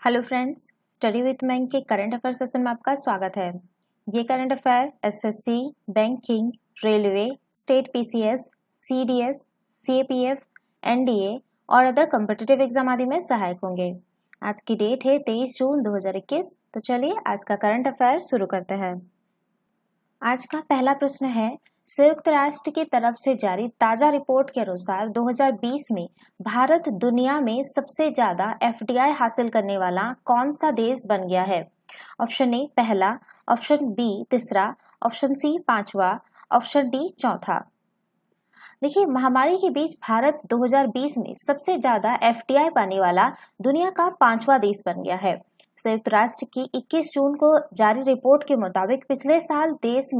Hello friends, study with bank के current affair session में आपका स्वागत है। ये current affair SSC, banking, railway, state PCS, CDS, CAPF, NDA और अदर कॉम्पिटिटिव एग्जाम आदि में सहायक होंगे। आज की डेट है 23 जून 2021। तो चलिए आज का करंट अफेयर शुरू करते हैं। आज का पहला प्रश्न है, संयुक्त राष्ट्र की तरफ से जारी ताजा रिपोर्ट के अनुसार 2020 में भारत दुनिया में सबसे ज्यादा एफडीआई हासिल करने वाला कौन सा देश बन गया है? ऑप्शन ए पहला, ऑप्शन बी तीसरा, ऑप्शन सी पांचवा, ऑप्शन डी चौथा। देखिए, महामारी के बीच भारत 2020 में सबसे ज्यादा एफडीआई पाने वाला दुनिया का पांचवा देश बन गया है। संयुक्त राष्ट्र की 21 जून को जारी रिपोर्ट के मुताबिक पिछले साल देश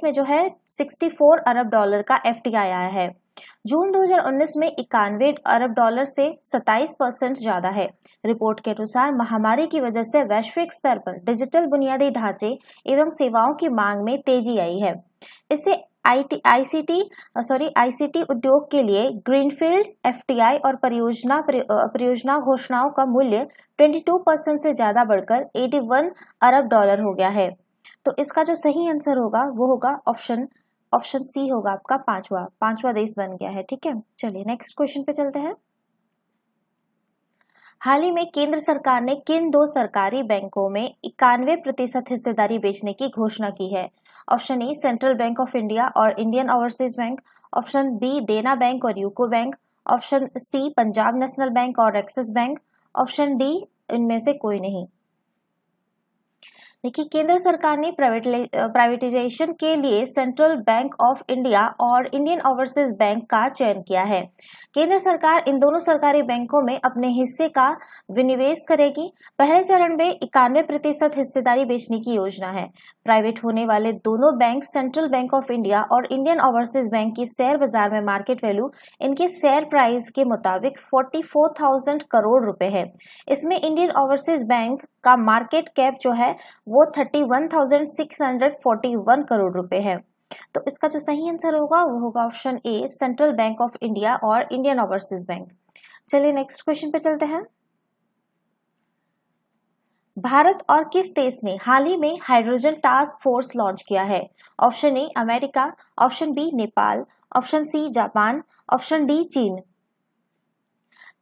में जो है 64 अरब डॉलर का एफडीआई आया है। जून 2019 में 91 अरब डॉलर से 27% ज्यादा है। रिपोर्ट के अनुसार महामारी की वजह से वैश्विक स्तर पर डिजिटल बुनियादी ढांचे एवं सेवाओं की मांग में तेजी आई है। इससे आईसीटी उद्योग के लिए ग्रीनफील्ड एफडीआई और परियोजना घोषणाओं का मूल्य 22% से ज्यादा बढ़कर 81 अरब डॉलर हो गया है। तो इसका जो सही आंसर होगा वो होगा ऑप्शन सी होगा आपका पांचवा देश बन गया है। ठीक है, चलिए नेक्स्ट क्वेश्चन पे चलते हैं। हाल ही में केंद्र सरकार ने किन दो सरकारी बैंकों में 91% हिस्सेदारी बेचने की घोषणा की है? Option A central bank of India और Indian overseas bank, option B Dena bank और UCO bank, option C Punjab national bank और एक्सिस बैंक, ऑप्शन डी इनमें से कोई नहीं। देखिए, केंद्र सरकार ने प्राइवेटाइजेशन के लिए सेंट्रल बैंक ऑफ इंडिया और इंडियन ओवरसीज बैंक का चयन किया है। केंद्र सरकार इन दोनों सरकारी बैंकों में अपने हिस्से का विनिवेश करेगी। पहले चरण में 91% हिस्सेदारी बेचने की योजना है। प्राइवेट होने वाले दोनों bank central bank of India और इंडियन ओवरसीज बैंक की शेयर बाजार में मार्केट वैल्यू इनके शेयर प्राइस के मुताबिक 44,000 करोड़ रुपए है। इसमें इंडियन ओवरसीज बैंक का मार्केट कैप जो है वो 31,641 करोड़ रुपए है। तो इसका जो सही आंसर होगा वो होगा option A central bank of India और इंडियन ओवरसीज बैंक। चलिए नेक्स्ट क्वेश्चन पे चलते हैं। भारत और किस देश ने हाल ही में हाइड्रोजन टास्क फोर्स लॉन्च किया है? Option A America, option B Nepal, option C Japan, option D चीन।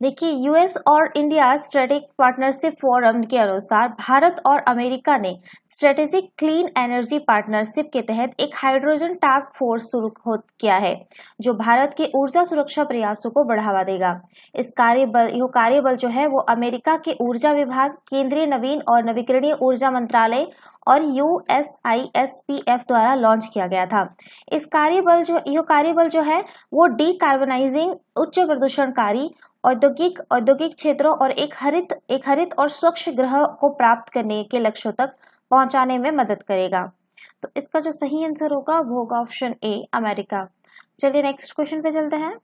देखिए, यूएस और इंडिया स्ट्रेटेजिक पार्टनरशिप फोरम के अनुसार भारत और अमेरिका ने स्ट्रेटेजिक क्लीन एनर्जी पार्टनरशिप के तहत एक हाइड्रोजन टास्क फोर्स शुरू किया है, जो भारत के ऊर्जा सुरक्षा प्रयासों को बढ़ावा देगा। यह कार्यबल जो है वो अमेरिका के ऊर्जा विभाग, केंद्रीय नवीन और नवीकरणीय ऊर्जा मंत्रालय और USISPF द्वारा लॉन्च किया गया था। यह कार्यबल जो है वो डीकार्बनाइजिंग, उच्च प्रदूषणकारी औद्योगिक क्षेत्रों और एक हरित और स्वच्छ ग्रह को प्राप्त करने के लक्ष्यों तक पहुंचाने में मदद करेगा। तो इसका जो सही आंसर होगा वो होगा ऑप्शन ए अमेरिका। चलिए नेक्स्ट क्वेश्चन पे चलते हैं।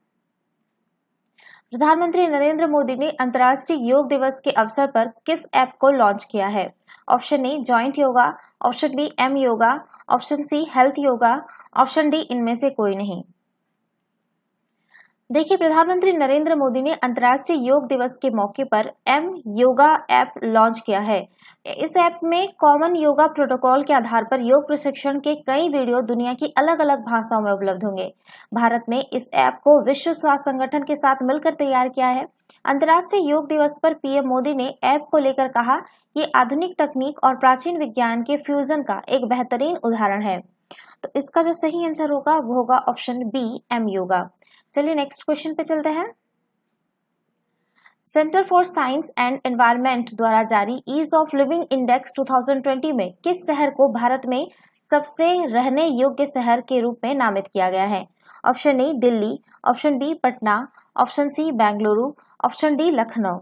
प्रधानमंत्री नरेंद्र मोदी ने अंतर्राष्ट्रीय योग दिवस के अवसर पर किस ऐप को लॉन्च किया है? Option A joint yoga, option B M yoga, option C health yoga, option D इनमें से कोई नहीं। देखिए, प्रधानमंत्री नरेंद्र मोदी ने अंतर्राष्ट्रीय योग दिवस के मौके पर एम योगा ऐप लॉन्च किया है। इस ऐप में कॉमन योगा प्रोटोकॉल के आधार पर योग प्रशिक्षण के कई वीडियो दुनिया की अलग अलग भाषाओं में उपलब्ध होंगे। भारत ने इस ऐप को विश्व स्वास्थ्य संगठन के साथ मिलकर तैयार किया है। अंतर्राष्ट्रीय योग दिवस पर पीएम मोदी ने ऐप को लेकर कहा कि आधुनिक तकनीक और प्राचीन विज्ञान के फ्यूजन का एक बेहतरीन उदाहरण है। तो इसका जो सही आंसर होगा वो होगा ऑप्शन बी एम योगा। चलिए नेक्स्ट क्वेश्चन पे चलते हैं। Centre for science and environment द्वारा जारी ईज ऑफ लिविंग इंडेक्स 2020 में किस शहर को भारत में सबसे रहने योग्य शहर के रूप में नामित किया गया है? Option A Delhi, option B Patna, option C Bengaluru, option D Lucknow.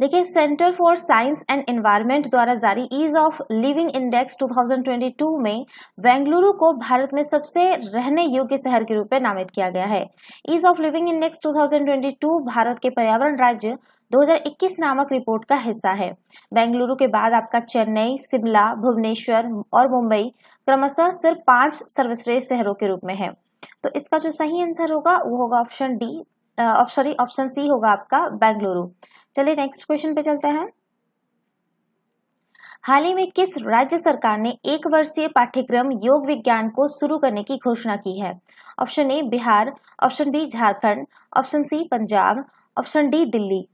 देखिए, centre for science and environment द्वारा जारी ईज ऑफ लिविंग इंडेक्स 2022 में बेंगलुरु को भारत में सबसे रहने योग्य शहर के रूप में नामित किया गया है। ईज ऑफ लिविंग इंडेक्स 2022 भारत के पर्यावरण राज्य 2021 नामक रिपोर्ट का हिस्सा है। बेंगलुरु के बाद आपका चेन्नई, शिमला, भुवनेश्वर और मुंबई क्रमशः सिर्फ 5 सर्वश्रेष्ठ शहरों के रूप में है। तो इसका जो सही आंसर होगा वो होगा ऑप्शन डी ऑप्शन सी होगा आपका बेंगलुरु। चलिए नेक्स्ट क्वेश्चन पे चलते हैं। हाल ही में किस राज्य सरकार ने 1 वर्षीय पाठ्यक्रम योग विज्ञान को शुरू करने की घोषणा की है? Option A Bihar, option B Jharkhand, option C Punjab, option D Delhi.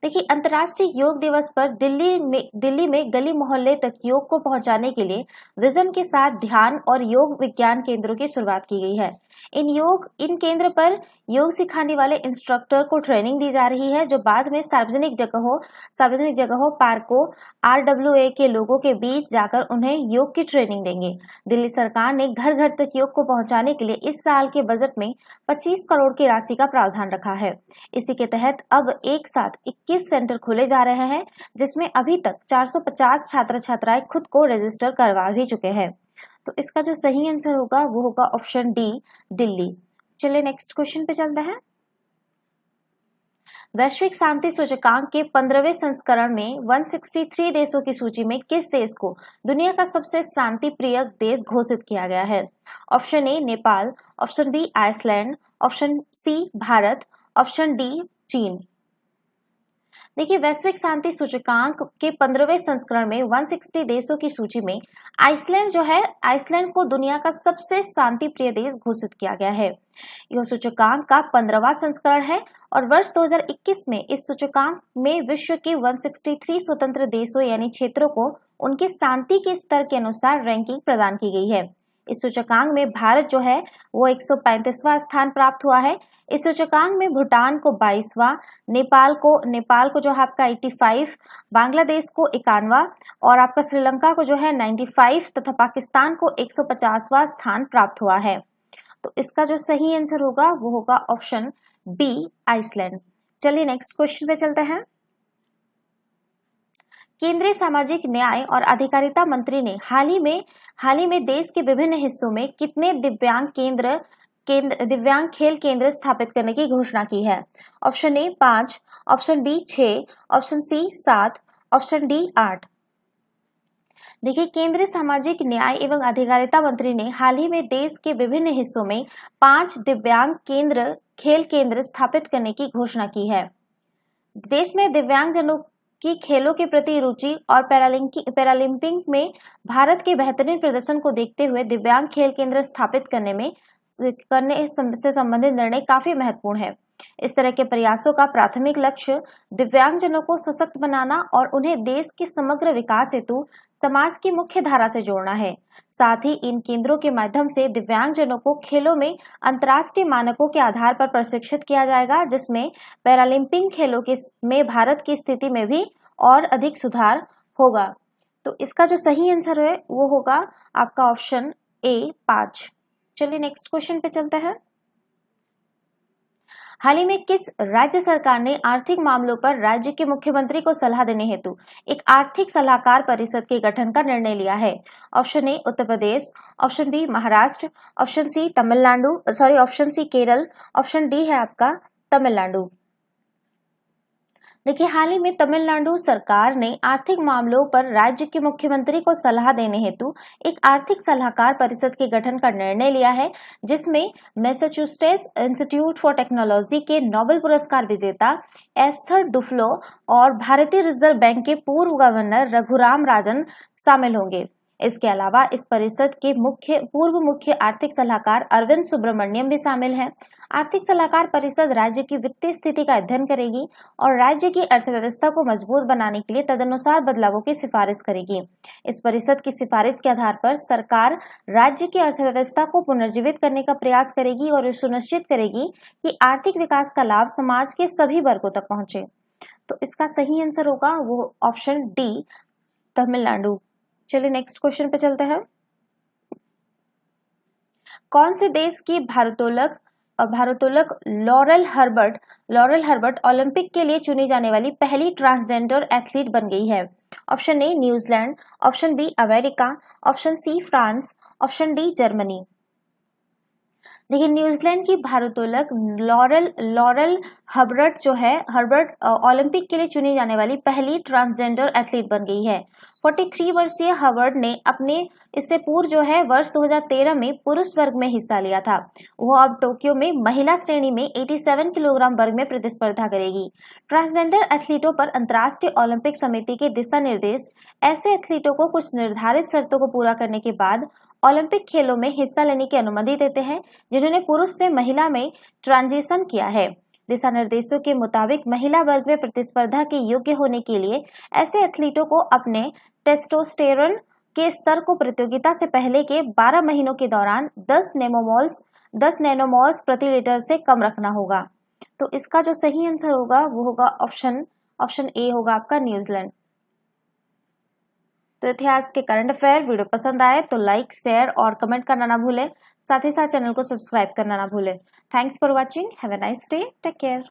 देखिए, अंतर्राष्ट्रीय योग दिवस पर दिल्ली में गली मोहल्ले तक योग को पहुंचाने के लिए विजन के साथ ध्यान और योग विज्ञान केंद्रों की शुरुआत की गई है। इन केंद्र पर योग सिखाने वाले इंस्ट्रक्टर को ट्रेनिंग दी जा रही है, जो बाद में सार्वजनिक जगहों, पार्कों, RWA के लोगों के बीच जाकर उन्हें योग की ट्रेनिंग देंगे। दिल्ली सरकार ने घर घर तक योग को पहुंचाने के लिए इस साल के बजट में 25 करोड़ की राशि का प्रावधान रखा है। इसी के तहत अब एक साथ 21 सेंटर खोले जा रहे हैं, जिसमें अभी तक 450 छात्र छात्राएं खुद को रजिस्टर करवा भी चुके हैं। तो इसका जो सही आंसर होगा वो होगा ऑप्शन डी दिल्ली। चलिए नेक्स्ट क्वेश्चन पे चलते हैं। वैश्विक शांति सूचकांक के 15वें संस्करण में 163 देशों की सूची में किस देश को दुनिया का सबसे शांति प्रिय देश घोषित किया गया है? Option A Nepal, option B Iceland, option C Bharat, option D चीन। देखिए, वैश्विक शांति सूचकांक के 15वें संस्करण में 160 देशों की सूची में आइसलैंड को दुनिया का सबसे शांति प्रिय देश घोषित किया गया है। यह सूचकांक का 15वां संस्करण है और वर्ष 2021 में इस सूचकांक में विश्व के 163 स्वतंत्र देशों यानी क्षेत्रों को उनके शांति के स्तर के अनुसार रैंकिंग प्रदान की गई है। इस सूचकांक में भारत जो है वो 135वां स्थान प्राप्त हुआ है। इस सूचकांक में भूटान को 22वां, नेपाल को जो है आपका 85, बांग्लादेश को 51वां और आपका श्रीलंका को जो है 95 तथा पाकिस्तान को 150वां स्थान प्राप्त हुआ है। तो इसका जो सही आंसर होगा वो होगा ऑप्शन बी आइसलैंड। चलिए नेक्स्ट क्वेश्चन पे चलते हैं। केंद्रीय सामाजिक न्याय और अधिकारिता मंत्री ने हाल ही में देश के विभिन्न हिस्सों में कितने दिव्यांग खेल केंद्र स्थापित करने की घोषणा की है? Option A 5, option B 6, option C 7, option D 8। देखिए, केंद्रीय सामाजिक न्याय एवं अधिकारिता मंत्री ने हाल ही में देश के विभिन्न हिस्सों में 5 दिव्यांग खेल केंद्र स्थापित करने की घोषणा की है। देश में दिव्यांगजनों की खेलों के प्रति रुचि और पैरालंपिक में भारत के बेहतरीन प्रदर्शन को देखते हुए दिव्यांग खेल केंद्र स्थापित करने से संबंधित निर्णय काफी महत्वपूर्ण है। इस तरह के प्रयासों का प्राथमिक लक्ष्य दिव्यांगजनों को सशक्त बनाना और उन्हें देश के समग्र विकास हेतु समाज की मुख्य धारा से जोड़ना है। साथ ही इन केंद्रों के माध्यम से दिव्यांगजनों को खेलों में अंतर्राष्ट्रीय मानकों के आधार पर प्रशिक्षित किया जाएगा, जिसमें पैरालंपिक खेलों में भारत की स्थिति में भी और अधिक सुधार होगा। तो इसका जो सही आंसर है वो होगा आपका ऑप्शन ए 5। चलिए नेक्स्ट क्वेश्चन पे चलते हैं। हाल ही में किस राज्य सरकार ने आर्थिक मामलों पर राज्य के मुख्यमंत्री को सलाह देने हेतु एक आर्थिक सलाहकार परिषद के गठन का निर्णय लिया है? ऑप्शन ए Uttar Pradesh, option B Maharashtra, option C Kerala, option D है आपका तमिलनाडु। देखिए, हाल ही में तमिलनाडु सरकार ने आर्थिक मामलों पर राज्य के मुख्यमंत्री को सलाह देने हेतु एक आर्थिक सलाहकार परिषद के गठन का निर्णय लिया है, जिसमें मैसाचुसेट्स इंस्टीट्यूट फॉर टेक्नोलॉजी के नोबेल पुरस्कार विजेता एस्थर डुफ्लो और भारतीय रिजर्व बैंक के पूर्व गवर्नर रघुराम राजन शामिल होंगे। इसके अलावा इस परिषद के पूर्व मुख्य आर्थिक सलाहकार अरविंद सुब्रमण्यम भी शामिल हैं। आर्थिक सलाहकार परिषद राज्य की वित्तीय स्थिति का अध्ययन करेगी और राज्य की अर्थव्यवस्था को मजबूत बनाने के लिए तदनुसार बदलावों की सिफारिश करेगी। इस परिषद की सिफारिश के आधार पर सरकार राज्य की अर्थव्यवस्था को पुनर्जीवित करने का प्रयास करेगी और सुनिश्चित करेगी कि आर्थिक विकास का लाभ समाज के सभी वर्गों तक पहुंचे। तो इसका सही आंसर होगा वो ऑप्शन डी तमिलनाडु। चलिए नेक्स्ट क्वेश्चन पे चलते हैं। कौन से देश की भारोत्तोलक लॉरेल हर्बर्ट ओलंपिक के लिए चुनी जाने वाली पहली ट्रांसजेंडर एथलीट बन गई है? Option A New Zealand, option B America, option C France, option D Germany. देखिए न्यूजीलैंड की भारोत्तोलक लॉरेल हर्बर्ट जो है ओलंपिक के लिए चुनी जाने वाली पहली ट्रांसजेंडर एथलीट बन गई है। 43 वर्षीय हर्बर्ट ने अपने इससे पूर्व जो है वर्ष 2013 में पुरुष वर्ग में हिस्सा लिया था। वो अब टोक्यो में महिला श्रेणी में 87 किलोग्राम वर्ग में प्रतिस्पर्धा करेगी। ट्रांसजेंडर एथलीटों पर अंतर्राष्ट्रीय ओलंपिक समिति के दिशा निर्देश ऐसे एथलीटों को कुछ निर्धारित शर्तों को पूरा करने के बाद ओलंपिक खेलों में हिस्सा लेने की अनुमति देते हैं जिन्होंने पुरुष से महिला में ट्रांजिशन किया है। दिशा निर्देशों के मुताबिक महिला वर्ग में प्रतिस्पर्धा के योग्य होने के लिए ऐसे एथलीटों को अपने टेस्टोस्टेरोन के स्तर को प्रतियोगिता से पहले के 12 महीनों के दौरान 10 नैनोमोल्स प्रति लीटर से कम रखना होगा। तो इसका जो सही आंसर होगा वो होगा ऑप्शन ए होगा आपका न्यूजीलैंड। तो इतिहास के करंट अफेयर वीडियो पसंद आए तो लाइक, शेयर और कमेंट करना ना भूलें। साथ ही साथ चैनल को सब्सक्राइब करना ना भूलें। Thanks for watching. Have a nice day. Take care.